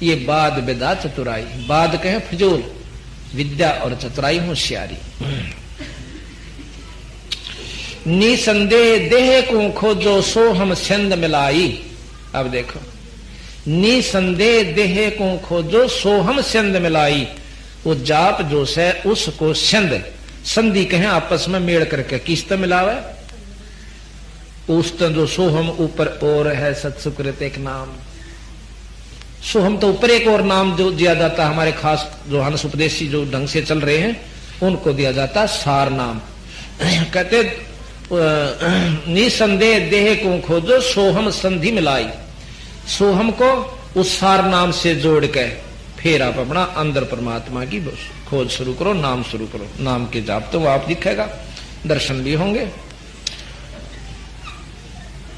ये बाद विदा चतुराई, बाद कहे फजूल, विद्या और चतुराई होशियारी। निसंदेह देह को खोजो सो हम छंद मिलाई। अब देखो, निसंदेह देह को खोजो सो हम छंद मिलाई। वो जाप जो है उसको छंद, संधि कहें आपस में मेड़ करके किस्त मिलावे। उस जो सोहम ऊपर और है सत्सुकृत एक नाम, सोहम तो ऊपर एक और नाम जो दिया जाता, हमारे खास जो हंस उपदेशी जो ढंग से चल रहे हैं उनको दिया जाता सार नाम। कहते निसंदेह देह को खोजो सोहम संधि मिलाई। सोहम को उस सार नाम से जोड़ के फिर आप अपना अंदर परमात्मा की खोज शुरू करो, नाम शुरू करो। नाम के जाप तो वो आप दिखेगा, दर्शन भी होंगे।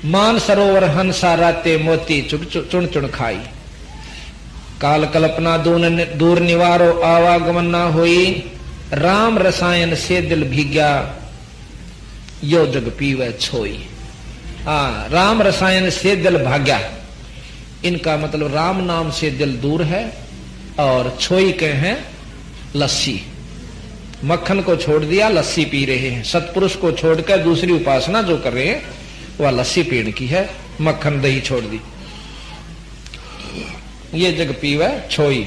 मान सरोवर हंसा राते मोती चुन चुन खाई। काल कल्पना दूर निवारो आवागमन ना होई। राम रसायन से दिल भीग्या यो जग पीवे छोई। राम रसायन से दिल भाग्या, इनका मतलब राम नाम से दिल दूर है और छोई के हैं लस्सी। मक्खन को छोड़ दिया, लस्सी पी रहे हैं। सत्पुरुष को छोड़कर दूसरी उपासना जो कर रहे हैं वह लस्सी पीने की है, मक्खन दही छोड़ दी। ये जग पीवे छोई।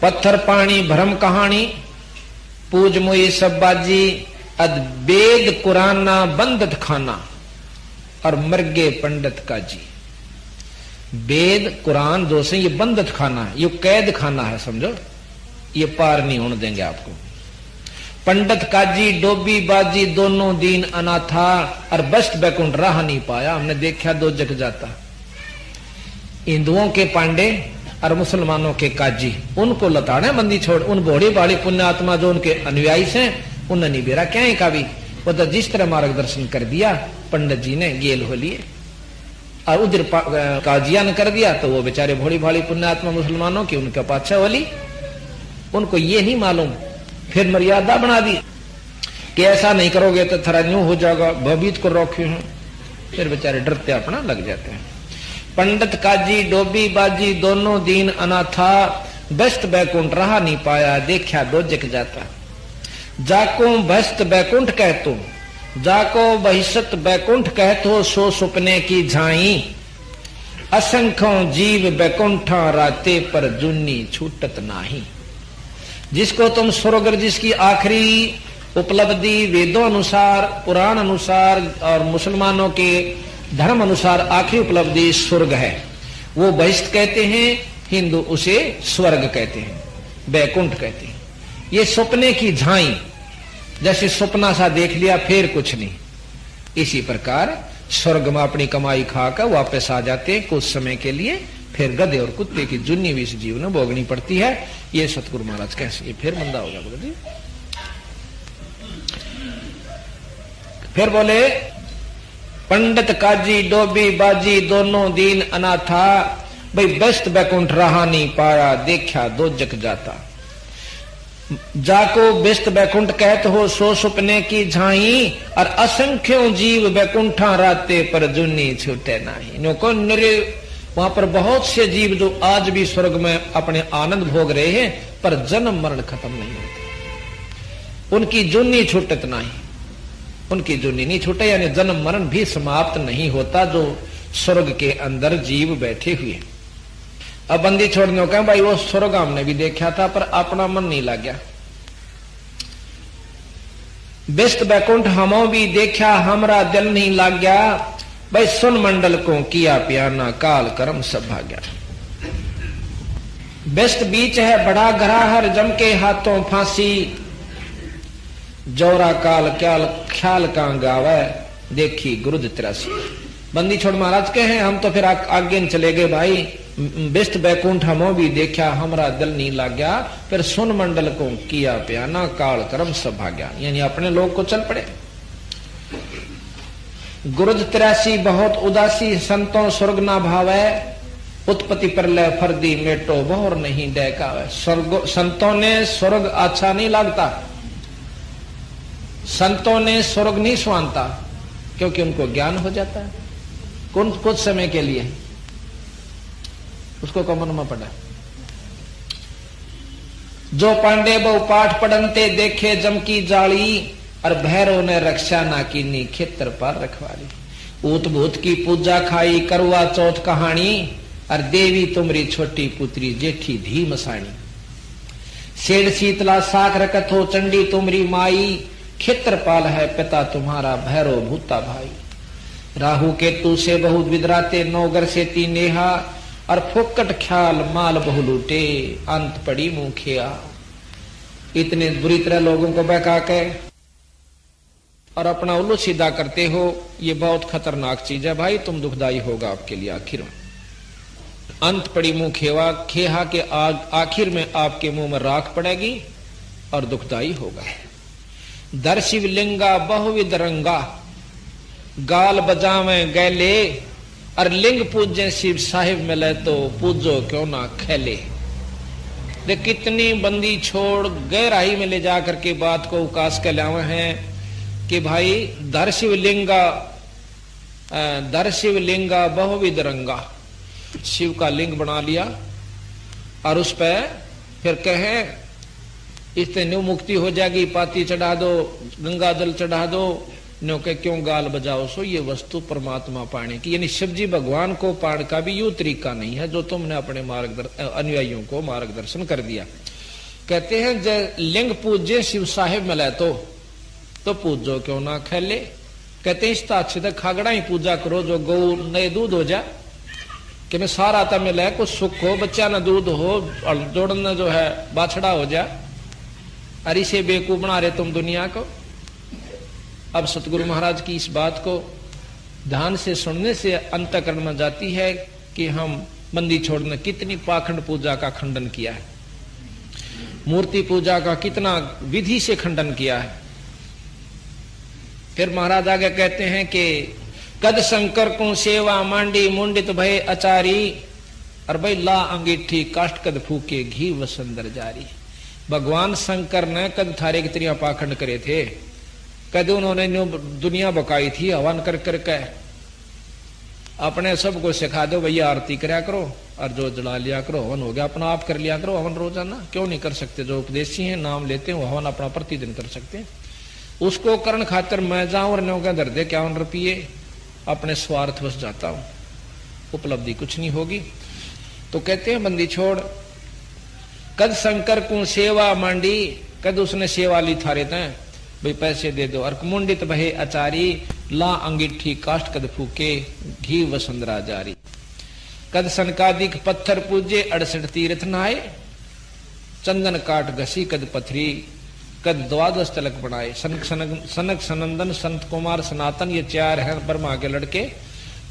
पत्थर पानी भ्रम कहानी, पूज मोई सब बाजी। अद वेद कुराना बंदत खाना और मर्गे पंडित का जी। वेद कुरान जो से ये बंदत खाना है, ये कैद खाना है, समझो, ये पार नहीं होने देंगे आपको। पंडित काजी डोबी बाजी दोनों दीन अनाथा और बस्त बैकुंठ राह नहीं पाया। हमने देखा दो जग जाता। हिंदुओं के पांडे और मुसलमानों के काजी, उनको लताड़े बंदी छोड़, उन बड़ी बाड़ी पुण्यात्मा जो उनके अनुयायी से उन्हें नहीं बेरा क्या है काबी। वो तो जिस तरह मार्गदर्शन कर दिया पंडित जी ने गेल हो लिए और उधर काजिया ने कर दिया, तो वो बेचारे भोड़ी भाड़ी पुण्यात्मा मुसलमानों की उनका पाछा वाली, उनको ये नहीं मालूम। फिर मर्यादा बना दी कि ऐसा नहीं करोगे तो थरा न्यू हो जाएगा, भयभीत को रोके हैं। फिर बेचारे डरते अपना लग जाते हैं। पंडित काजी डोबी बाजी दोनों दीन अनाथा, बस्त बैकुंठ रहा नहीं पाया, देखा दो जग जाता। जाको बस्त बैकुंठ कहतो, जाको बहिष्त बैकुंठ कहतो, सो सुपने की झाई। असंख्यों जीव बैकुंठा राते पर जुन्नी छूटत नाही। जिसको तुम स्वर्ग, जिसकी आखिरी उपलब्धि वेदों अनुसार, पुराण अनुसार और मुसलमानों के धर्म अनुसार आखिरी उपलब्धि स्वर्ग है, वो बहिष्ठ कहते हैं, हिंदू उसे स्वर्ग कहते हैं, बैकुंठ कहते हैं। ये सपने की झाई, जैसे सपना सा देख लिया फिर कुछ नहीं, इसी प्रकार स्वर्ग में अपनी कमाई खाकर वापस आ जाते हैं कुछ समय के लिए, फिर गधे और कुत्ते की जुन्नी भी इस जीवन में भोगनी पड़ती है। ये सतगुरु महाराज कैसे, ये फिर मंदा होगा बोले। फिर बोले पंडित काजी डोबी बाजी दोनों दीन अनाथा, भाई बस्त बैकुंठ रहा नहीं पाया, देखा दो जग जाता। जाको बिस्त बैकुंठ कहत हो, सो सुपने की झाई। और असंख्यों जीव बैकुंठा राते पर जुन्नी छूटे नाही। नो निरे वहां पर बहुत से जीव जो आज भी स्वर्ग में अपने आनंद भोग रहे हैं, पर जन्म मरण खत्म नहीं होता, उनकी जुन्नी छूटत नहीं, उनकी जुन्नी नहीं छूटे, यानी जन्म मरण भी समाप्त नहीं होता जो स्वर्ग के अंदर जीव बैठे हुए। अब बंदी छोड़ने का भाई वो स्वर्ग हमने भी देखा था पर अपना मन नहीं लग गया। बिस्त बैकुंठ हमो भी देखा, हमरा दिल नहीं लग गया। भाई सुन मंडल को किया पियाना, काल कर्म सब भाग्या। बिस्त बीच है बड़ा घराहर, जम के हाथों फांसी। जौरा काल क्याल ख्याल का गावे, देखी गुरुद 83। बंदी छोड़ महाराज के हैं, हम तो फिर आगे चले गए भाई। बिस्त बैकुंठ हमो भी देखा, हमरा दिल नहीं लग गया। फिर सुन मंडल को किया प्याना, काल कर्म सब भाग्या, यानी अपने लोग को चल पड़े। गुरुद 83 बहुत उदासी, संतों स्वर्ग ना भावे। उत्पत्ति प्रलय फर्दी मेटो, बहुर नहीं डहकावे। संतों ने स्वर्ग अच्छा नहीं लगता, संतों ने स्वर्ग नहीं सुहानता, क्योंकि उनको ज्ञान हो जाता है कुछ समय के लिए। उसको कमन में पड़ा। जो पांडे बहु पाठ पढ़नते देखे जम की जाली, और भैरव ने रक्षा ना कीनी खेतर पर रखवाली। ऊत भूत की पूजा खाई करवा चौथ कहानी, और देवी तुमरी छोटी पुत्री जेठी धी मसाणी। सेठ शीतला साख रखत हो चंडी तुमरी माई, खेत्रपाल है पिता तुम्हारा भैरव भूता भाई। राहु केतु से बहुत विदराते नौगर से तीनेहा, और फोकट ख्याल माल बहु लूटे अंत पड़ी मुंह खिया। इतने बुरी तरह लोगों को बहका के और अपना उल्लू सीधा करते हो, ये बहुत खतरनाक चीज है भाई, तुम दुखदाई होगा आपके लिए आखिर में। अंत पड़ी मुंह खेवा, खेहा के आखिर में आपके मुंह में राख पड़ेगी और दुखदाई होगा। दर शिवलिंगा बहुविध रंगा, गाल बजावे गैले, और लिंग पूजे शिव साहिब मिले तो पूजो क्यों ना खेले। दे कितनी बंदी छोड़ गहराई में ले जाकर के बात को उकास के लावे हैं कि भाई दर शिवलिंगा बहुविध रंगा, शिव का लिंग बना लिया और उस पर फिर कहे इससे न्यू मुक्ति हो जाएगी, पाती चढ़ा दो, गंगा जल चढ़ा दो, न्यू के क्यों गाल बजाओ। सो ये वस्तु परमात्मा पाने की, यानी शिव जी भगवान को पाने का भी यूं तरीका नहीं है जो तुमने अपने अनुयायियों को मार्गदर्शन कर दिया। कहते हैं जब लिंग पूज्य शिव साहिब मिले तो पूजो क्यों ना खेले। कहते हैं इसका अच्छे तक खागड़ा ही पूजा करो जो गौ नए दूध हो जा, कि मैं सारा था मिले कुछ सुख हो, बच्चा न दूध हो, और जोड़ना जो है बाछड़ा हो जा। अरे से बेवकूफ बना रहे तुम दुनिया को। अब सतगुरु महाराज की इस बात को ध्यान से सुनने से अंतःकरण में जाती है कि हम बंदी छोड़ने कितनी पाखंड पूजा का खंडन किया है, मूर्ति पूजा का कितना विधि से खंडन किया है। फिर महाराज आगे कहते हैं कि कद शंकर को सेवा मांडी मुंडित भय अचारी, और भाई ला अंगीठी काष्ट कद फूके घी वसंदर जारी। भगवान शंकर ने कद थारे की तरह पाखंड करे थे, कद उन्होंने दुनिया बकाई थी हवन कर करके। अपने सबको सिखा दो भैया आरती कराया करो और जो जला लिया करो, हवन हो गया अपना आप कर लिया करो हवन रोजाना, क्यों नहीं कर सकते। जो उपदेशी हैं नाम लेते हैं हवन अपना प्रतिदिन कर सकते हैं। उसको करण खातर मैं जाऊं और न्यों के दर दे 51 रुपये अपने स्वार्थ बस जाता हूं, उपलब्धि कुछ नहीं होगी। तो कहते हैं बंदी छोड़ कद शंकर को सेवा मांडी, कद उसने सेवा ली थारे थे भाई पैसे दे दो। और मुंडित भय अचारी, ला अंगीठी काष्ट कद फूके घी वसंदरा जारी। कद सनकादिक पत्थर पूजे 68 तीर्थ नहाए, चंदन काट घसी कद पथरी, कद 12 तिलक बनाए। सनक सनंदन संत कुमार सनातन ये 4 हैं ब्रह्मा के लड़के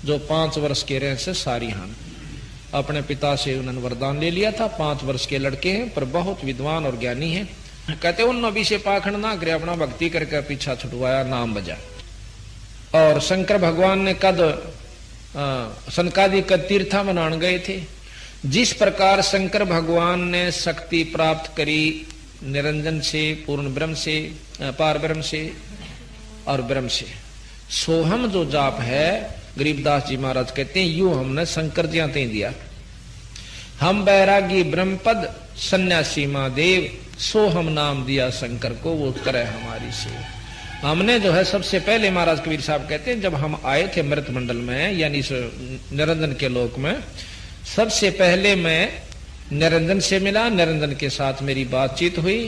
जो 5 वर्ष के रहे से सारी हान। अपने पिता से उन्होंने वरदान ले लिया था, 5 वर्ष के लड़के हैं पर बहुत विद्वान और ज्ञानी हैं। कहते उन नबी से पाखंड ना करे, अपना भक्ति करके पीछा छुटवाया, नाम बजा। और शंकर भगवान ने कद सनकादि कद तीर्था मनान गए थे। जिस प्रकार शंकर भगवान ने शक्ति प्राप्त करी निरंजन से, पूर्ण ब्रह्म से, पार ब्रह्म से और ब्रह्म से, सोहम जो जाप है गरीबदास जी महाराज कहते हैं यूं हमने शंकर जी आते दिया। हम बैरागी ब्रह्मपद सन्यासी महादेव, सो हम नाम दिया शंकर को वो करे हमारी से। हमने जो है सबसे पहले महाराज कबीर साहब कहते हैं जब हम आए थे मृत मंडल में यानी इस निरंजन के लोक में, सबसे पहले मैं निरंजन से मिला, निरंजन के साथ मेरी बातचीत हुई।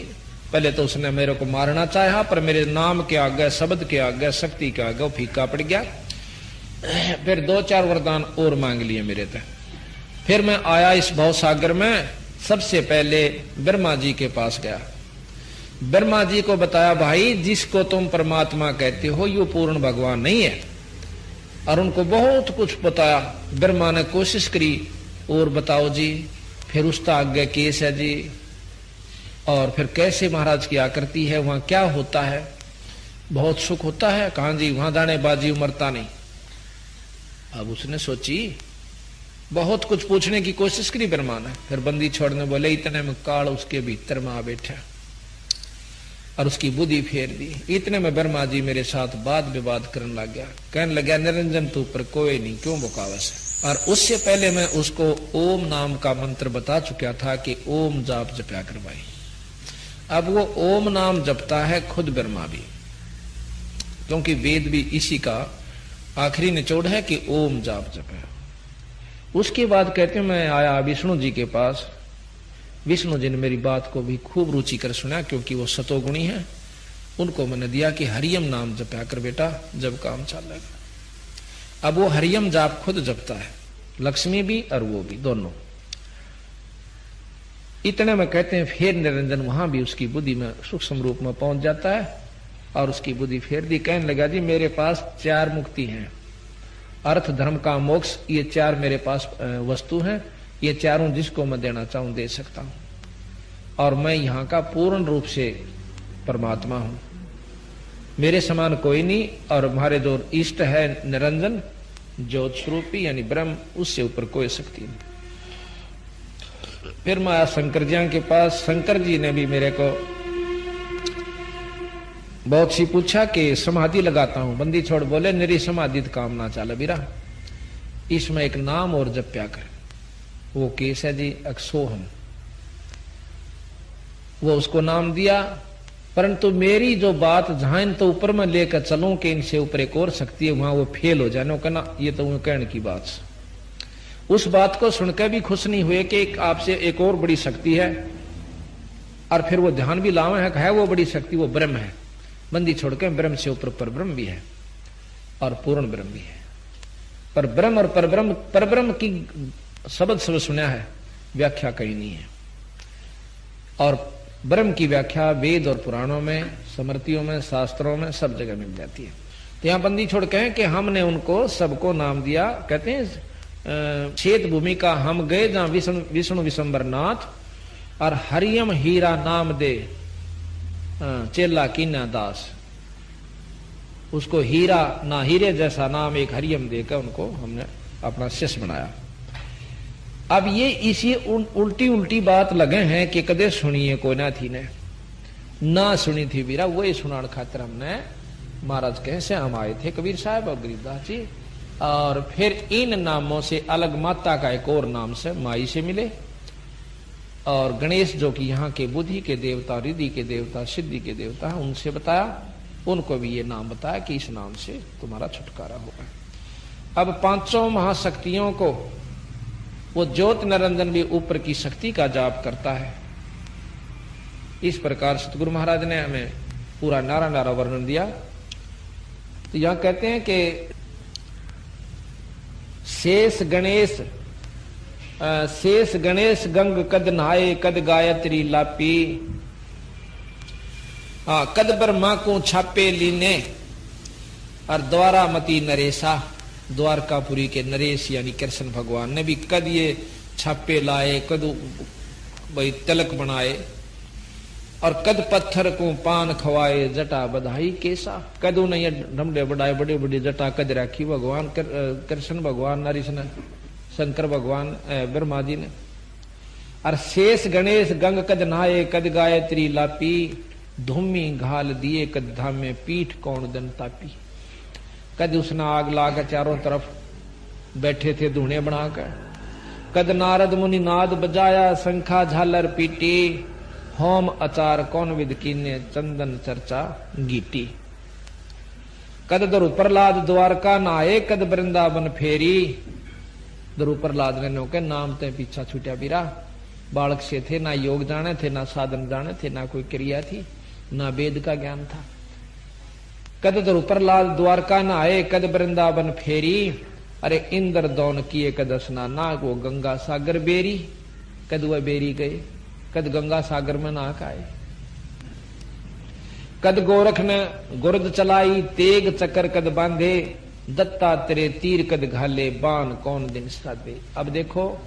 पहले तो उसने मेरे को मारना चाहा पर मेरे नाम के आगे, शब्द के आगे, शक्ति के आगे वो फीका पड़ गया। फिर 2-4 वरदान और मांग लिए मेरे तक। फिर मैं आया इस भव सागर में, सबसे पहले ब्रह्मा जी के पास गया। ब्रह्मा जी को बताया भाई जिसको तुम परमात्मा कहते हो ये पूर्ण भगवान नहीं है, और उनको बहुत कुछ बताया। ब्रह्मा ने कोशिश करी और बताओ जी, फिर उसका आगे केस है जी, और फिर कैसे महाराज की आकृति है, वहां क्या होता है, बहुत सुख होता है, कहां जी वहां दाने बाजी उमरता नहीं। अब उसने सोची बहुत कुछ पूछने की कोशिश करी ब्रह्मा ने, फिर बंदी छोड़ने बोले इतने में काल उसके भीतर में आ बैठा और उसकी बुद्धि फेर दी। इतने में ब्रह्मा जी मेरे साथ वाद विवाद करने लग गया, कहने लगा निरंजन तू पर कोई नहीं, क्यों बकावस है, और उससे पहले मैं उसको ओम नाम का मंत्र बता चुका था कि ओम जाप जपया करवाई। अब वो ओम नाम जपता है खुद ब्रह्मा भी, क्योंकि वेद भी इसी का आखिरी निचोड़ है कि ओम जाप जपे। उसके बाद कहते हैं मैं आया विष्णु जी के पास। विष्णु जी ने मेरी बात को भी खूब रुचि कर सुना, क्योंकि वो सतोगुणी है। उनको मैंने दिया कि हरियम नाम जपया कर बेटा, जब काम चलेगा। अब वो हरियम जाप खुद जपता है, लक्ष्मी भी और वो भी, दोनों। इतने में कहते हैं फिर निरंजन वहां भी उसकी बुद्धि में सूक्ष्म रूप में पहुंच जाता है और उसकी बुद्धि फेर दी। कहने लगा जी मेरे पास 4 मुक्ति हैं, अर्थ धर्म काम मोक्ष, ये 4 मेरे पास वस्तु हैं। ये चारों जिसको मैं देना चाहूं दे सकता हूं, और मैं यहां का पूर्ण रूप से परमात्मा हूं, मेरे समान कोई नहीं। और हमारे जो इष्ट है निरंजन ज्योत स्वरूपी यानी ब्रह्म, उससे ऊपर कोई शक्ति नहीं। फिर मैं आया शंकर जी के पास। शंकर जी ने भी मेरे को बहुत सी पूछा कि समाधि लगाता हूं, बंदी छोड़ बोले मेरी समाधि काम ना चला बीरा, इसमें एक नाम और जप्या कर। वो केस है जी अक्षोहम, वो उसको नाम दिया। परंतु मेरी जो बात जहां तो ऊपर में लेकर चलूं कि इनसे ऊपर एक और शक्ति है, वहां वो फेल हो जाने कहना, ये तो कहने की बात। उस बात को सुनकर भी खुश नहीं हुए कि आपसे एक और बड़ी शक्ति है, और फिर वो ध्यान भी लावे है वो बड़ी शक्ति वो ब्रह्म है। बंदी छोड़कर ब्रह्म से ऊपर पर ब्रह्म भी है और पूर्ण ब्रह्म भी है। पर ब्रह्म और परब्रह्म की शब्द सब सुना है, व्याख्या कहीं नहीं है। और ब्रह्म की व्याख्या वेद और पुराणों में, स्मृतियों में, शास्त्रों में सब जगह मिल जाती है। तो यहां बंदी छोड़ कहें कि हमने उनको सबको नाम दिया। कहते हैं क्षेत्र भूमि का हम गए जहां विष्णु विशंबर नाथ, और हरियम हीरा नाम दे चेला कीना दास। उसको हीरा ना हीरे जैसा नाम एक हरियम देकर उनको हमने अपना शिष्य बनाया। अब ये इसी उल्टी उल्टी बात लगे हैं कि कदे सुनिए को ना थी ने ना सुनी थी बीरा, वही सुनाने खातिर हमने महाराज कहे से हम आए थे कबीर साहब और गरीबदास जी। और फिर इन नामों से अलग माता का एक और नाम से माई से मिले, और गणेश जो कि यहाँ के बुद्धि के देवता, रिद्धि के देवता, सिद्धि के देवता है, उनसे बताया। उनको भी ये नाम बताया कि इस नाम से तुम्हारा छुटकारा होगा। अब 5 महाशक्तियों को वो ज्योत निरंजन भी ऊपर की शक्ति का जाप करता है। इस प्रकार सतगुरु महाराज ने हमें पूरा नारा नारा वर्णन दिया। तो यहां कहते हैं कि शेष गणेश गंग कद नहाए कद गायत्री लापी, कद ब्रह्मा को छापे लीने, और द्वारा मती नरेशा। द्वारकापुरी के नरेश यानी कृष्ण भगवान ने भी कद ये छापे लाए, कद भाई तिलक बनाए, और कद पत्थर को पान खवाए, जटा बधाई केसा। कद उन्हें ढमडे बढ़ाए, बड़े बड़े जटा कद राखी भगवान कृष्ण भगवान नरेश ने, शंकर भगवान ब्रह्मा जी ने। और शेष गणेश गंग कद नहाए कद गायत्री लापी, धूमी घाल दिए कद धाम में पीठ कौन दन तापी। कद उसने आग लाकर चारों तरफ बैठे थे धूणे बनाकर। कद नारद मुनि नाद बजाया, शंखा झालर पीटी, होम अचार कौन विद कीने, चंदन चर्चा गीटी। कद दरु प्रहलाद द्वारका नाए, कद वृंदावन फेरी। दरु प्रहलाद ने के नाम ते पीछा छूटा बीरा। बालक से थे, ना योग जाने थे, ना साधन जाने थे, ना कोई क्रिया थी, ना वेद का ज्ञान था। कद दरु प्रहलाद द्वारका न आए, कद वृंदावन फेरी। अरे इंद्र दौन किए कद स्नाना, वो गंगा सागर बेरी। कद वह बेरी गए, कद गंगा सागर में नाक आए। कद गोरख ने गुर्द चलाई, तेग चक्कर कद बांधे, दत्तात्रेय तीर कद घाले, बाण कौन दिन साधे। अब देखो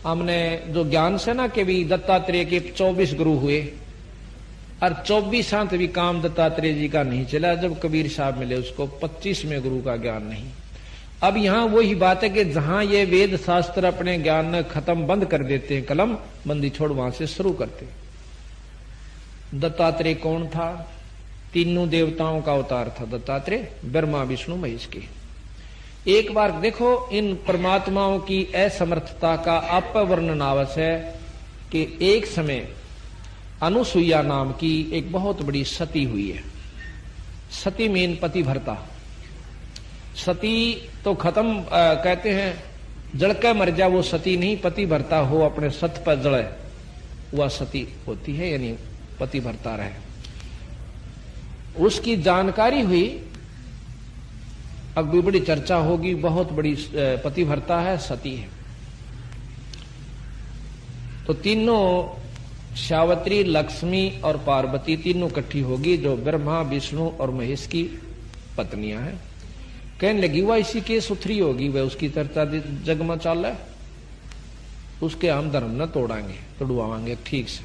हमने जो ज्ञान से ना कि भी दत्तात्रेय के 24 गुरु हुए, और 24 भी काम दत्तात्रेय जी का नहीं चला। जब कबीर साहब मिले उसको 25वें गुरु का ज्ञान नहीं। अब यहां वही बात है कि जहां ये वेद शास्त्र अपने ज्ञान में खत्म बंद कर देते हैं, कलम बंदी छोड़ वहां से शुरू करते। दत्तात्रेय कौन था? तीनों देवताओं का अवतार था दत्तात्रेय, ब्रह्मा विष्णु महेश के। एक बार देखो इन परमात्माओं की असमर्थता का आप वर्णन आवश्यक है कि एक समय अनुसुईया नाम की एक बहुत बड़ी सती हुई है। सती मीन पतिव्रता। सती तो खत्म कहते हैं जलकर मर जा वो सती नहीं, पतिव्रता हो अपने सत पर जले वह सती होती है, यानी पतिव्रता रहे। उसकी जानकारी हुई, अब भी बड़ी चर्चा होगी, बहुत बड़ी पतिव्रता है, सती है। तो तीनों सावित्री, लक्ष्मी और पार्वती तीनों इकट्ठी होगी, जो ब्रह्मा, विष्णु और महेश की पत्नियां हैं। कहने लगी वह इसी के सुथरी होगी, वह उसकी चर्चा जग में चाल है, उसके हम धर्म न तोड़ाएंगे, तोड़वाएंगे ठीक से।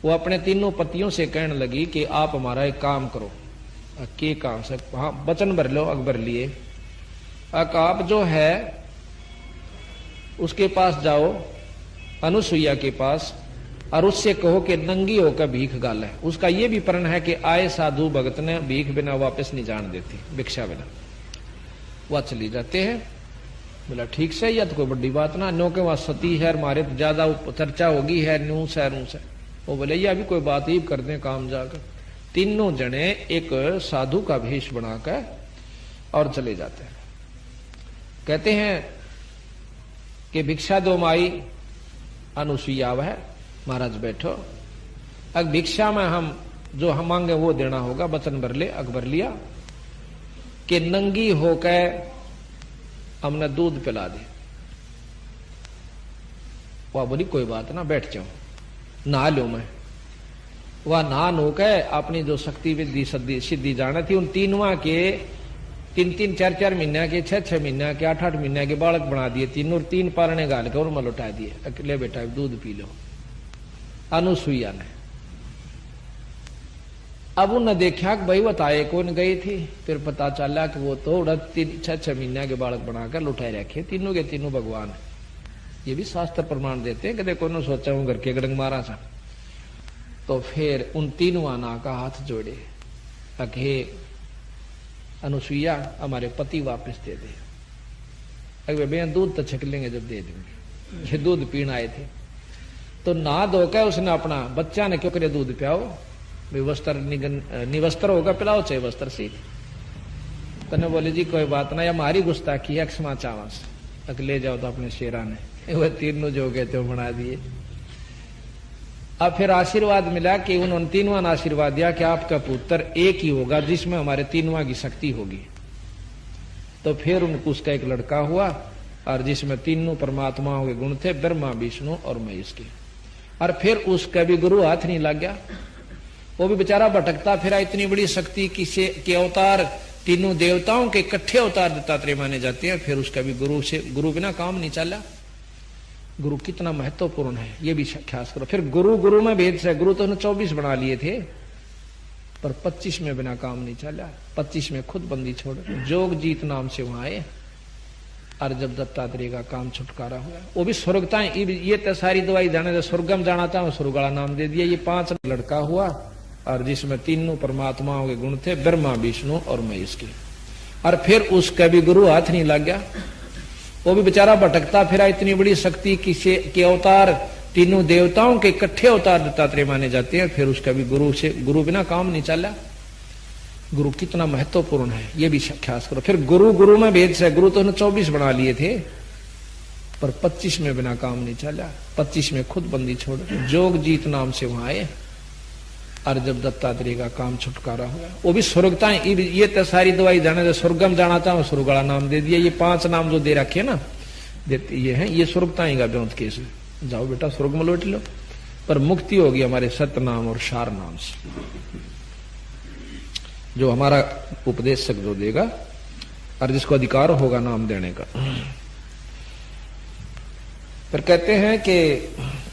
वो अपने तीनों पतियों से कहने लगी कि आप हमारा एक काम करो। के काम से? हाँ, वचन भर लो। अकबर लिए आप जो है उसके पास जाओ, अनुसुईया के पास, और उससे कहो कि नंगी होकर भीख गाल है। उसका ये भी प्रण है कि आए साधु भगत ने भीख बिना वापस नहीं जान देती, भिक्षा बिना। वह चली जाते हैं। बोला ठीक से, यह तो कोई बड़ी बात ना, नो के वहां सती है, हमारे तो ज्यादा चर्चा होगी है, न्यूस है नूस है। वो बोले यह भी कोई बात ही कर दें काम जाकर। तीनों जने एक साधु का भेष बनाकर और चले जाते हैं। कहते हैं कि भिक्षा दो माई। अनुसुईया है, महाराज बैठो, अब भिक्षा में हम जो हम मांगे वो देना होगा, वचन भर ले। अकबर लिया कि नंगी होकर हमने दूध पिला दे। वह बोली कोई बात ना, बैठ जाओ, नहा लो। मैं वह नहा नो के अपनी जो शक्ति विद्धि सिद्धि जाना थी, उन तीनों के 3-3, 4-4 महीना के, 6-6 महीना के, 8-8 महीना के बालक बना दिए तीनों, और 3 पारने गाल के और मैं लौटा दिए। अकेले बेटा दूध पी लो। अनुसुईया ने अब उन्हें देखा कि भाई बताए कौन गई थी। फिर पता चला कि वो तो 6-6 महीना के बालक बनाकर लुटाए रखे, तीनों के तीनों भगवान। ये भी शास्त्र प्रमाण देते हैं कि देखो न सोचा हूं घर के गड़ंग मारा था। तो फिर उन तीनों ना का हाथ जोड़े, हे अनुसुईया हमारे पति वापस दे दे। अगर बेन दूध तो छक लेंगे जब दे देंगे। ये दूध पीने आए थे। तो ना धोकर उसने अपना बच्चा ने क्यों करे दूध पियाओ, वस्त्र निवस्त्र होगा, पिलाओ चाहे वस्त्र सीख। तने बोले जी कोई बात ना, हमारी गुस्ताखी है, क्षमा चावस। तक ले जाओ तो अपने शेरा ने वह तीनों जो गए थे वो बना दिए। अब फिर आशीर्वाद मिला कि उन तीनों ने आशीर्वाद दिया कि आपका पुत्र एक ही होगा जिसमें हमारे तीनों की शक्ति होगी। तो फिर उनको उसका एक लड़का हुआ, और जिसमें तीनों परमात्माओं के गुण थे, ब्रह्मा, विष्णु और महेश के। और फिर उसका भी गुरु हाथ नहीं लग गया, वो भी बेचारा भटकता फिरा। इतनी बड़ी शक्ति किसे के अवतार तीनों देवताओं के इकट्ठे अवतार दत्तात्रेय माने जाते हैं। फिर उसका भी गुरु बिना काम नहीं चला। गुरु कितना महत्वपूर्ण है ये भी ख्यास करो। फिर गुरु में भेद से, गुरु तो उन्होंने 24 बना लिए थे, पर 25 में बिना काम नहीं चला। 25 में खुद बंदी छोड़ जोग जीत नाम से वहां आए, और जब दत्तात्रेय का काम छुटकारा हुआ, वो भी स्वर्गता। ये तो सारी दवाई जाने तो स्वर्गम जाना था, स्वर्ग वाला नाम दे दिया। ये 5 लड़का हुआ, और जिसमें तीनों परमात्माओं के गुण थे, ब्रह्मा, विष्णु और महेश के। और फिर उसका भी गुरु हाथ नहीं लग गया, वो भी बेचारा भटकता फिरा। इतनी बड़ी शक्ति किसे के अवतार तीनों देवताओं के इकट्ठे अवतार दत्तात्रेय माने जाते हैं। फिर उसका भी गुरु बिना काम नहीं चला। गुरु कितना महत्वपूर्ण है ये भी ख्यास करो। फिर गुरु में भेद से, गुरु तो उन्होंने 24 बना लिए थे, पर 25 में बिना काम नहीं चला। 25 में खुद बंदी छोड़ जोग जीत नाम से वहां आए, और जब दत्तात्रेय का काम छुटकारा हुआ, वो भी स्वर्गता। ये तो सारी दवाई जाने तो स्वर्गम जाना था, स्वर्ग वाला नाम दे दिया। ये 5 नाम जो दे रखे ना, देते ये है, ये स्वर्गता ही का ब्योंत केस। जाओ बेटा स्वर्ग में लौट लो, पर मुक्ति होगी हमारे सत्य नाम और सार नाम से, जो हमारा उपदेशक जो देगा, और जिसको अधिकार होगा नाम देने का। फिर कहते हैं कि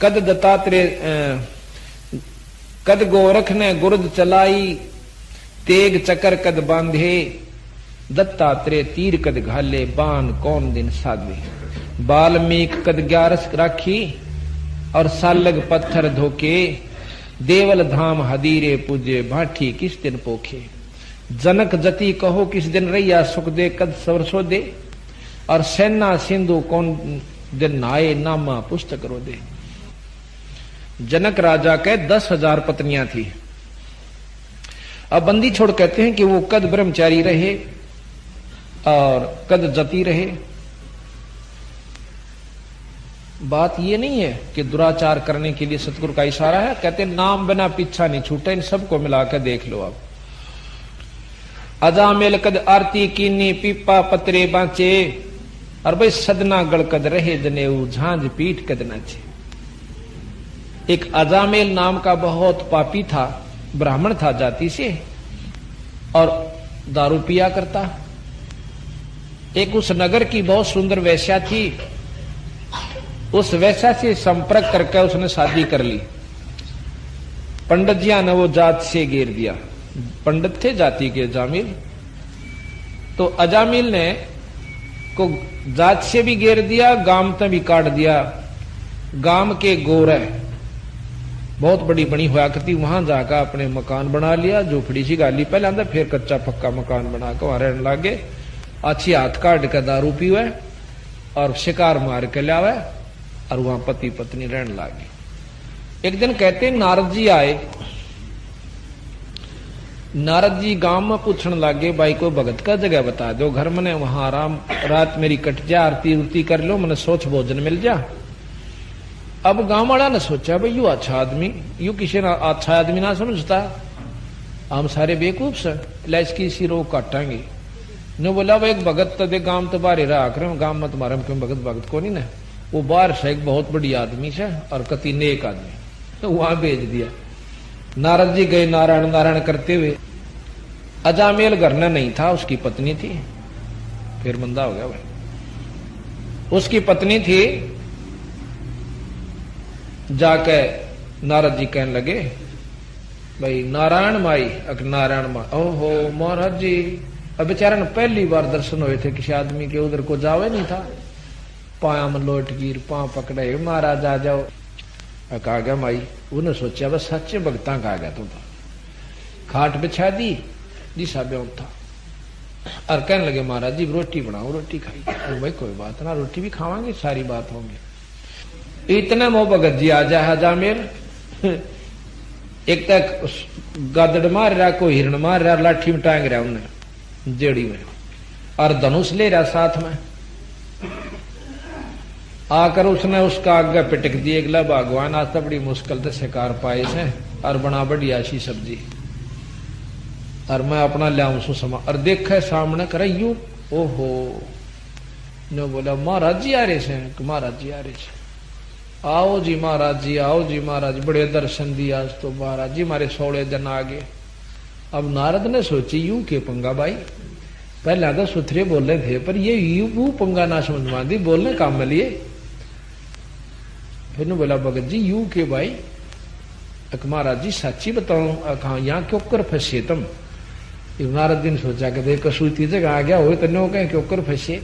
कद दत्तात्रेय कद गोरख ने गुरुद चलाई, तेग चकर कद बांधे, दत्तात्रेय तीर कद घाले, बाण कौन दिन साधे। बाल्मीक कद 11 राखी, और सालग पत्थर धोके, देवल धाम हदीरे पूजे, भाठी किस दिन पोखे। जनक जति कहो किस दिन रैया सुख दे, कद सरसो दे, और सेना सिंधु कौन दिन नाये नामा पुस्तक रो दे। जनक राजा के 10,000 पत्नियां थी। अब बंदी छोड़ कहते हैं कि वो कद ब्रह्मचारी रहे और कद जती रहे। बात ये नहीं है कि दुराचार करने के लिए सतगुरु का इशारा है। कहते हैं नाम बिना पीछा नहीं छूटा। इन सबको मिलाकर देख लो। अब अजामेल कद आरती कीनी पीपा पतरे बांचे और भाई सदना गड़कद रहे जनेऊ झांझ पीठ कद नाचे। एक अजामेल नाम का बहुत पापी था, ब्राह्मण था जाति से और दारू पिया करता। एक उस नगर की बहुत सुंदर वेश्या थी। उस वेश्या से संपर्क करके उसने शादी कर ली। पंडित जी ने वो जात से घेर दिया। पंडित थे जाति के अजामिल। तो अजामिल ने को जात से भी घेर दिया, गांव तक भी काट दिया। गांव के गोरे बहुत बड़ी बनी हुआ करती, वहां जाकर अपने मकान बना लिया। झोपड़ी सी गाली पहले आंदा, फिर कच्चा पक्का मकान बनाकर वहां रहने लगे। अच्छी हाथ काट कर दारू पीवे और शिकार मार के लावे और वहां पति पत्नी रहने लगे। एक दिन कहते नारद जी आए। नारद जी गांव में पूछने लगे, भाई को भगत का जगह बता दो, घर मने वहां आराम रात मेरी कट जा, आरती उरती कर लो, मैंने सोच भोजन मिल जा। अब गांव वाला ने सोचा भाई यू अच्छा आदमी, यू किसी ना अच्छा आदमी ना समझता, हम सारे बेवकूफ से ला इसकी इसी रोग काटांगे। ने बोला भाई एक भगत तो दे, गांव तो बाहर रहा कर, गांव में तुम्हारा क्यों भगत भगत को नहीं ना। वो बाहर से एक बहुत बड़ी आदमी से और कति नेक आदमी, तो वहां भेज दिया। नारद जी गए नारायण नारायण करते हुए। अजामेल घर में नहीं था, उसकी पत्नी थी। फिर मंदा हो गया भाई। उसकी पत्नी थी। जाके नारद जी कहने लगे, भाई नारायण माई अक नारायण माई। ओहो महाराज जी, अब बेचारा ने पहली बार दर्शन हुए थे किसी आदमी के, उधर को जावे नहीं था। पाया में लोट गिर, पांव पकड़े, महाराज आ जाओ। कहा गया माई। उन्हें सोचा बस सच्चे भगता कहा गया। तुम तो खाट बिछा दी, दिशा ब्योम था और कहने लगे महाराज जी रोटी बनाओ, रोटी खाई। भाई कोई बात ना, रोटी भी खावांगे, सारी बात होंगे। इतने मो भगत जी आ जाए अजामेल। एक तक गादड़ मार रहा, कोई हिरण मार रहा, लाठी में टांग रहा उन्हें जेड़ी में, और धनुष ले रहा साथ में। आकर उसने उसका आगे पिटक दिए, अगला भगवान आज तो बड़ी मुश्किल से शिकार पाए से और बना बढ़िया सी सब्जी, और मैं अपना लियाऊं सो समा और देखे सामने करे यू। ओहो ने बोला महाराज जी आ रहे से, महाराज जी आ रहे से। आओ जी महाराज जी, आओ जी महाराज, बड़े दर्शन दिया आज तो महाराज जी, हमारे 16 जन आ गए। अब नारद ने सोची यूं के पंगा भाई, पहले तो सुथरे बोल रहे थे पर ये यूं पंगा ना समझ मान दी, बोलने काम में लिए। फिर बोला भगत जी यूं के भाई, महाराज जी सच्ची बताऊं कहा यहाँ क्यों कर फंसे तुम। नारद जी ने सोचा कि देख कसूती जगह आ गया हो तो नो कहें क्यों कर फंसे,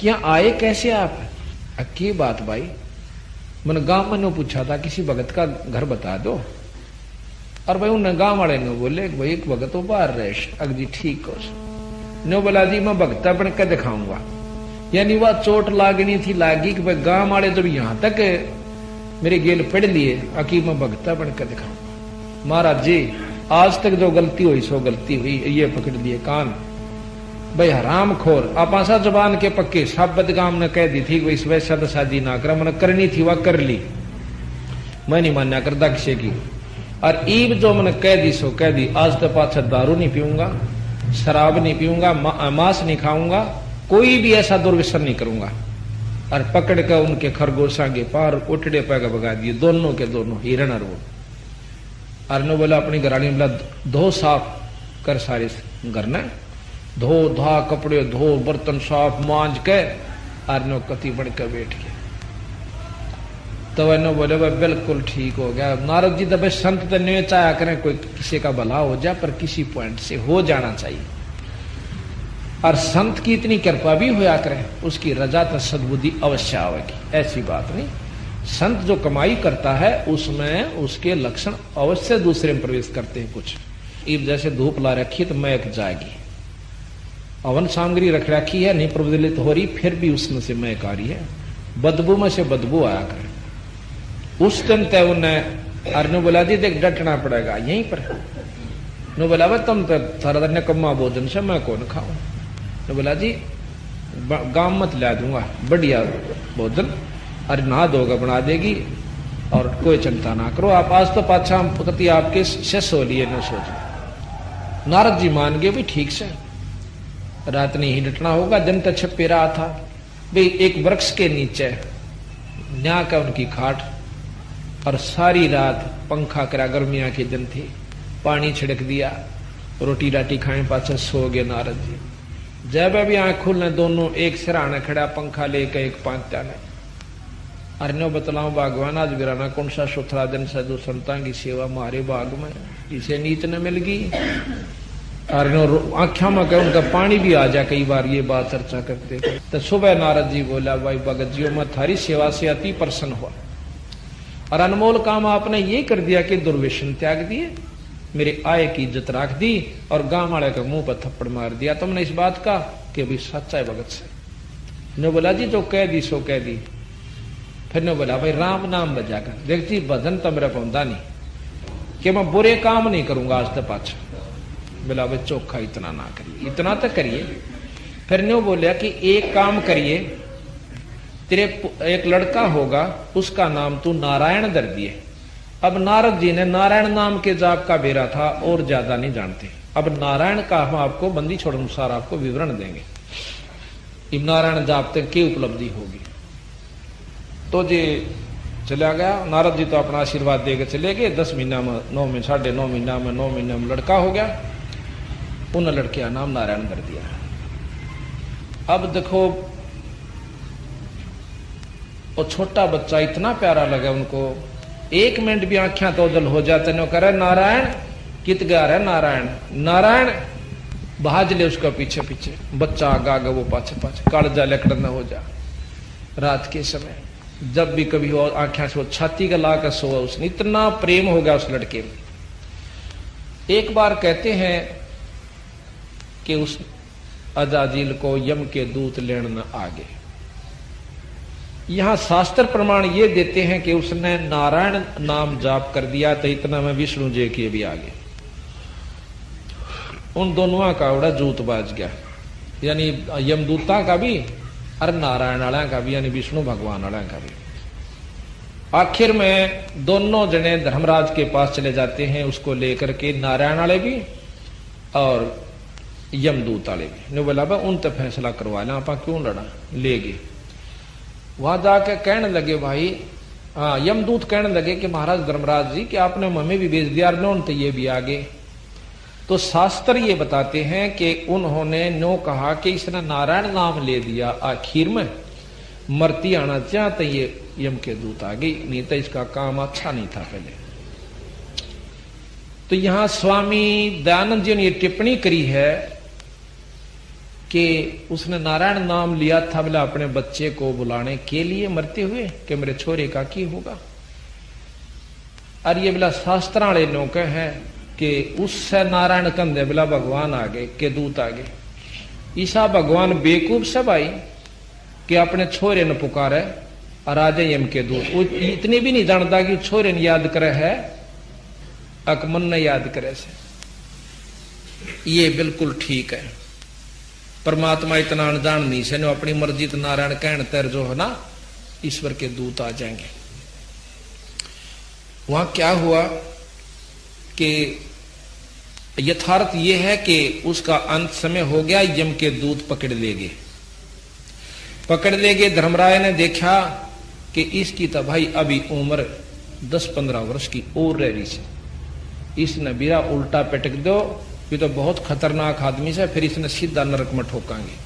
यहाँ आए कैसे आप। की बात भाई, मैंने गांव में पूछा था किसी भगत का घर बता दो, और भाई उन्हें गांव वाले ने बोले भाई एक भगत तो बाहर रहे। अगजी ठीक हो नो बोला जी मैं भगता बन के दिखाऊंगा। यानी वह चोट लागनी थी लागी कि भाई गांव वाले जब यहां तक मेरे गेल पढ़ लिए, अकी मैं भगता बन के दिखाऊंगा। महाराज जी आज तक जो गलती हुई सो गलती हुई, ये पकड़ लिए कान भाई हराम खोर। आप आशा जुबान के पक्के शब्द गाम ने कह दी थी इस वैसा तो शादी ना कर, मैंने करनी थी वह कर ली, मैं नहीं मान्या कर दक्षे की। और ईब जो मैंने कह दी सो कह दी। आज तो पाछा दारू नहीं पीऊंगा, शराब नहीं पीऊंगा, मांस नहीं खाऊंगा, कोई भी ऐसा दुर्व्यसन नहीं करूंगा। और पकड़ कर उनके खरगोशा के पार उठड़े पैगा भगा दिए, दोनों के दोनों हिरण और वो। और ने बोला अपनी घरानी बोला धो साफ कर सारे घर ने, धो धा कपड़े धो बर्तन साफ मांझ के, और नो कति बन के बैठ गया। तो वह बोले वह बिल्कुल ठीक हो गया। नारद जी तो भाई संत तो नहीं चाहा करें कोई किसी का भला हो जाए, पर किसी पॉइंट से हो जाना चाहिए। और संत की इतनी कृपा भी होया करे, उसकी रजा तो सद्बुद्धि अवश्य आवेगी, ऐसी बात नहीं। संत जो कमाई करता है उसमें उसके लक्षण अवश्य दूसरे में प्रवेश करते हैं। कुछ ईब जैसे धूप ला रखी तो महक जाएगी, हवन सामग्री रख रखी है, नहीं प्रज्वलित हो रही, फिर भी उसमें से महक आ रही है, बदबू में से बदबू आया करे। उस दिन तय उन्हें अरनु बोला जी देख डटना पड़ेगा यहीं पर। नो बोला भाई तुम तो सारा दिन कम्मा भोजन से मैं कौन खाऊं। तो बोला जी गांव मत ला दूंगा, बढ़िया भोजन अरे नहा धोगा बना देगी और कोई चिंता ना करो आप। आज तो पाछा हम पति आपके शिष्य हो लिए न सोच। नारद जी मान गए भी ठीक से, रात नहीं ही डटना होगा। दिन तक छपे रहा था भाई एक वृक्ष के नीचे न्या का उनकी खाट, और सारी रात पंखा करा, गर्मियां के दिन थी, पानी छिड़क दिया, रोटी राटी खाए, पाछे सो गए नारद जी। जब भी आंख खुलने दोनों एक सिराने खड़ा, पंखा लेकर एक पांचा ने। अरण्यो बतलाऊं भगवान आज गिराना कौन सा सुथरा दिन साधु संतान की सेवा मारे बाग में, इसे नीच न मिल गई। अरण्यो आख्या में कह उनका पानी भी आ जाए, कई बार ये बात चर्चा करते। तो सुबह नारद जी बोला भाई भगत जी मैं थारी सेवा से अति प्रसन्न हुआ, और अनमोल काम आपने ये कर दिया कि दुर्व्यसन त्याग दिए, मेरे आय की इज्जत रख दी, और गांव वाले के मुंह पर थप्पड़ मार दिया तुमने इस बात का कि अभी सच्चा है भगत से। ने बोला जी जो कह दी सो कह दी। फिर ने बोला भाई राम नाम बजाकर देख जी भजन तो मेरा पौधा नहीं कि मैं बुरे काम नहीं करूंगा आज तक पाछा। बोला भाई चोखा इतना ना करिए, इतना तो करिए। फिर ने बोला कि एक काम करिए, तेरे एक लड़का होगा उसका नाम तू नारायण धर दिए। अब नारद जी ने नारायण नाम के जाप का बेरा था और ज्यादा नहीं जानते। अब नारायण का हम आपको बंदी छोड़ अनुसार आपको विवरण देंगे, इब नारायण जाप तक की उपलब्धि होगी। तो जी चला गया नारद जी, तो अपना आशीर्वाद देकर चले गए। 10 महीना में 9 में 9.5 महीना में 9 महीने में लड़का हो गया। उन लड़के का नाम नारायण कर दिया। अब देखो वो छोटा बच्चा इतना प्यारा लगा उनको, 1 मिनट भी आंखें तो जल हो जाते न करे नारायण कित गा रहा नारायण नारायण, भाज ले उसका पीछे पीछे, बच्चा आगा आगा वो पाछे पाछे, कालजा लकड़ न हो जा। रात के समय जब भी कभी हो आंखें से छाती का ला कर सोआ, उसने इतना प्रेम हो गया उस लड़के में। एक बार कहते हैं कि उस अजाजिल को यम के दूत लेने न आगे। यहां शास्त्र प्रमाण ये देते हैं कि उसने नारायण नाम जाप कर दिया, तो इतना में विष्णु जी के भी आगे। उन दोनों का उड़ा जूत बाज गया, यानी यमदूता का भी और नारायण वाला का भी, यानी विष्णु भगवान वाला का भी। आखिर में दोनों जने धर्मराज के पास चले जाते हैं, उसको लेकर के, नारायण वाले भी और यमदूत वाले भी। ने बोला भाई उन तो फैसला करवा लें, आप क्यों लड़ा, ले गए। वहां जाके कहने लगे भाई, हाँ यमदूत कहने लगे कि महाराज धर्मराज जी कि आपने हमें भी भेज दिया, नो तो ये भी आगे। तो शास्त्र ये बताते हैं कि उन्होंने नो कहा कि इसने नारायण नाम ले दिया, आखिर में मरती आना चाहते ये यम के दूत आ गई, नहीं तो इसका काम अच्छा नहीं था पहले। तो यहां स्वामी दयानंद जी ने ये टिप्पणी करी है कि उसने नारायण नाम लिया था बोला अपने बच्चे को बुलाने के लिए मरते हुए कि मेरे छोरे का की होगा। और ये बोला शास्त्र वाले लोग हैं कि उससे नारायण कंधे बोला भगवान आ गए के दूत आ गए। ईसा भगवान बेकूफ से भाई कि अपने छोरे ने पुकारे और आ जाए यम के दूत। वो इतनी भी नहीं जानता कि छोरे ने याद करे है अकमन ने याद करे से। ये बिल्कुल ठीक है, परमात्मा इतना अनजान नहीं से, अपनी मर्जी तो नारायण कहन तर जो है ना ईश्वर के दूत आ जाएंगे। वहां क्या हुआ कि यथार्थ यह है कि उसका अंत समय हो गया, यम के दूत पकड़ ले गए। धर्मराय ने देखा कि इसकी तो भाई अभी उम्र 10-15 वर्ष की और रह रही से, इसने बिरा उल्टा पटक दो, ये तो बहुत खतरनाक आदमी से, फिर इसने सीधा नरक में ठोकांगे।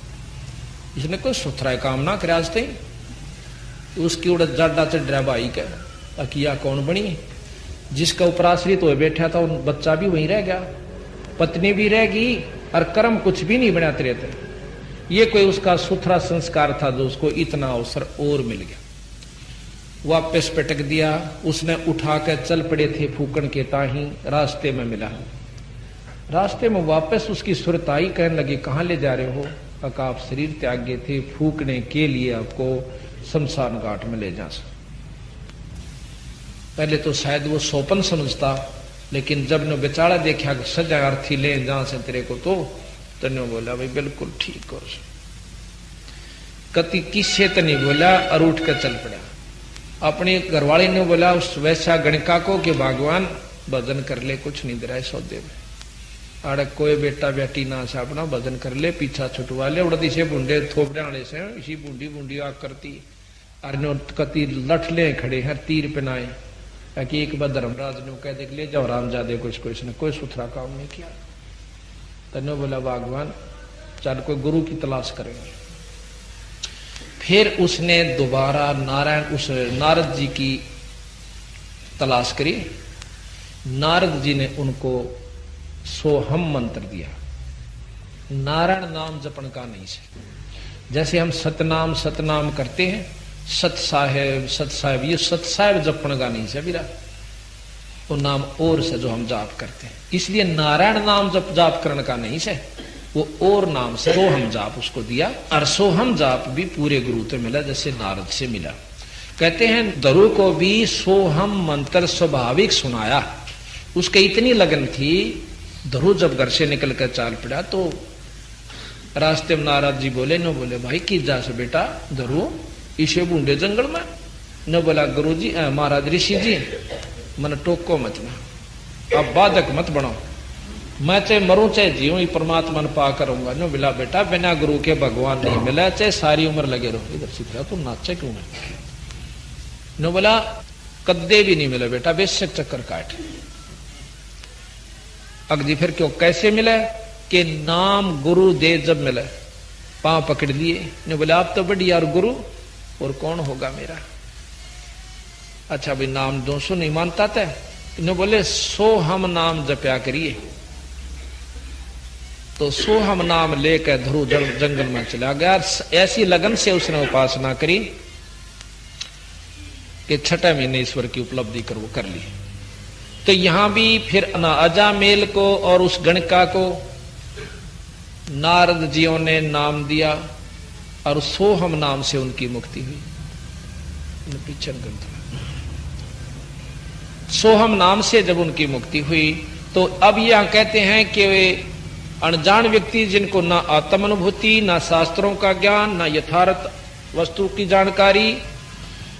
इसने कोई सुथरा काम ना करे आज तक। उसकी उड़ जाडा चढ़ा भाई का अकिया कौन बनी, जिसका ऊपर आश्रित हो बैठा था उन बच्चा भी वहीं रह गया, पत्नी भी रह गई, और कर्म कुछ भी नहीं बनाते रहते। ये कोई उसका सुथरा संस्कार था जो उसको इतना अवसर और मिल गया। वापस पटक दिया, उसने उठा कर चल पड़े थे फूकन के ताही, रास्ते में मिला। रास्ते में वापस उसकी सुरत आई, कहने लगी कहां ले जा रहे हो? कहा आप शरीर त्यागे थे, फूकने के लिए आपको शमशान घाट में ले जा सकते। पहले तो शायद वो सोपन समझता, लेकिन जब ने बेचारा देखा कि सजा अर्थी ले जहां से तेरे को, तो तन्ने बोला भाई बिल्कुल ठीक हो। कति किससे तो नहीं बोला और उठ कर चल पड़ा। अपनी घरवाली ने बोला उस वैसा गणिका को कि भगवान भजन कर ले, कुछ नहीं दे रहा है सौदे में, आड़े कोई बेटा बेटी ना से अपना भजन कर ले, पीछा छुटवा ले, उड़ती से बूंदे थोपड़े वाले से इसी बूंदी बूंदी आग करती। अरे कति लठले खड़े हैं तीर पहनाए, ताकि एक बार धर्मराज ने कह देख ले जाओ रामजादे को, इसको इसने कोई सुथरा काम नहीं किया। तन्ने बोला भगवान चल कोई गुरु की तलाश करेंगे। फिर उसने दोबारा उस नारद जी की तलाश करी। नारद जी ने उनको सोहम मंत्र दिया। नारायण नाम जपन का नहीं से, जैसे हम सतनाम करते हैं, सत साहेब ये सत साहेब जपन का नहीं से बिरा, वो नाम और से जो हम जाप करते हैं, इसलिए नारायण नाम जाप करने का नहीं से, वो और नाम से सोहम जाप उसको दिया। और सोहम जाप भी पूरे गुरु से मिला जैसे नारद से मिला। कहते हैं धरु को भी सोहम मंत्र स्वाभाविक सुनाया। उसके इतनी लगन थी, धरु जब घर से निकल कर चाल पड़ा तो रास्ते में नारद जी बोले भाई की जा से बेटा धरु इसे बूंदे जंगल में? न बोला गुरु जी महाराज ऋषि जी मन टोको मत ना, अब बाधक मत बनाओ, मैं चाहे मरूं चाहे जीऊं ये परमात्मा ने पा करूंगा। नो बोला बेटा बिना गुरु के भगवान नहीं मिला, चाहे सारी उम्र लगे रहो। इधर सीख रहा तू नाचे क्यों है? नो बोला कद्दे भी नहीं मिला बेटा, बेशक चक्कर काट। अगजी फिर क्यों कैसे मिला? कि नाम गुरु दे जब मिला, पांव पकड़ लिए। ने बोला आप तो बढ़िया और गुरु और कौन होगा मेरा? अच्छा भाई नाम 200 नहीं मानता था। ने बोले सो हम नाम जप्या करिए। तो सो हम नाम लेकर ध्रुव जंगल में चला गया। ऐसी लगन से उसने उपासना करी कि 6 महीने ईश्वर की उपलब्धि कर ली। तो यहां भी फिर अजामेल को और उस गणिका को नारद जियों ने नाम दिया और सोहम नाम से उनकी मुक्ति हुई। पीछे सोहम नाम से जब उनकी मुक्ति हुई तो अब यहां कहते हैं कि वे अनजान व्यक्ति जिनको ना आत्म अनुभूति, ना शास्त्रों का ज्ञान, ना यथार्थ वस्तु की जानकारी,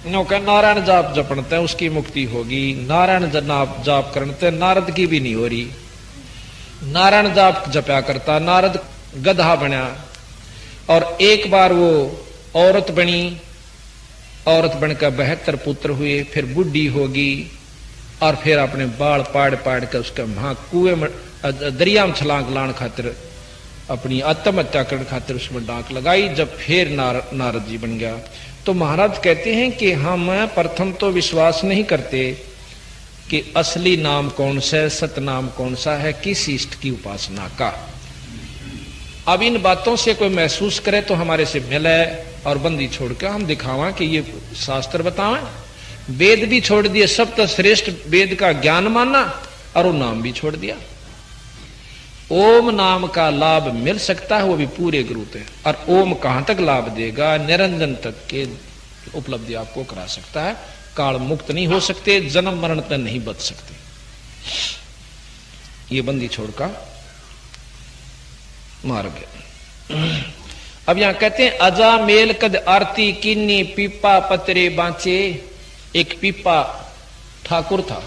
नारायण जाप जपणते उसकी मुक्ति होगी। नारायण जाप करते नारद की भी नहीं हो रही। नारायण जाप जपया करता, नारद गधा बना और एक बार वो औरत बनी, औरत बनकर 72 पुत्र हुए, फिर बुढ़ी होगी और फिर अपने बाल पाड़ कर उसका वहां कुएं में दरिया में छलांग लान खातिर अपनी आत्महत्या करने खातिर उसमें डांक लगाई। जब फिर नारद जी बन गया तो महाराज कहते हैं कि हम प्रथम तो विश्वास नहीं करते कि असली नाम कौन सा है, सतनाम कौन सा है, किस इष्ट की उपासना का। अब इन बातों से कोई महसूस करे तो हमारे से मिले और बंदी छोड़ के हम दिखावा कि ये शास्त्र बतावें। वेद भी छोड़ दिए, सब तो श्रेष्ठ वेद का ज्ञान माना और वो नाम भी छोड़ दिया। ओम नाम का लाभ मिल सकता है वो भी पूरे गुरु थे। और ओम कहां तक लाभ देगा? निरंजन तक के उपलब्धि आपको करा सकता है। काल मुक्त नहीं हो सकते, जन्म मरण तक नहीं बच सकते। ये बंदी छोड़कर मार गया। अब यहां कहते हैं अजा मेल कद आरती किन्नी पीपा पतरे बांचे। एक पीपा ठाकुर था,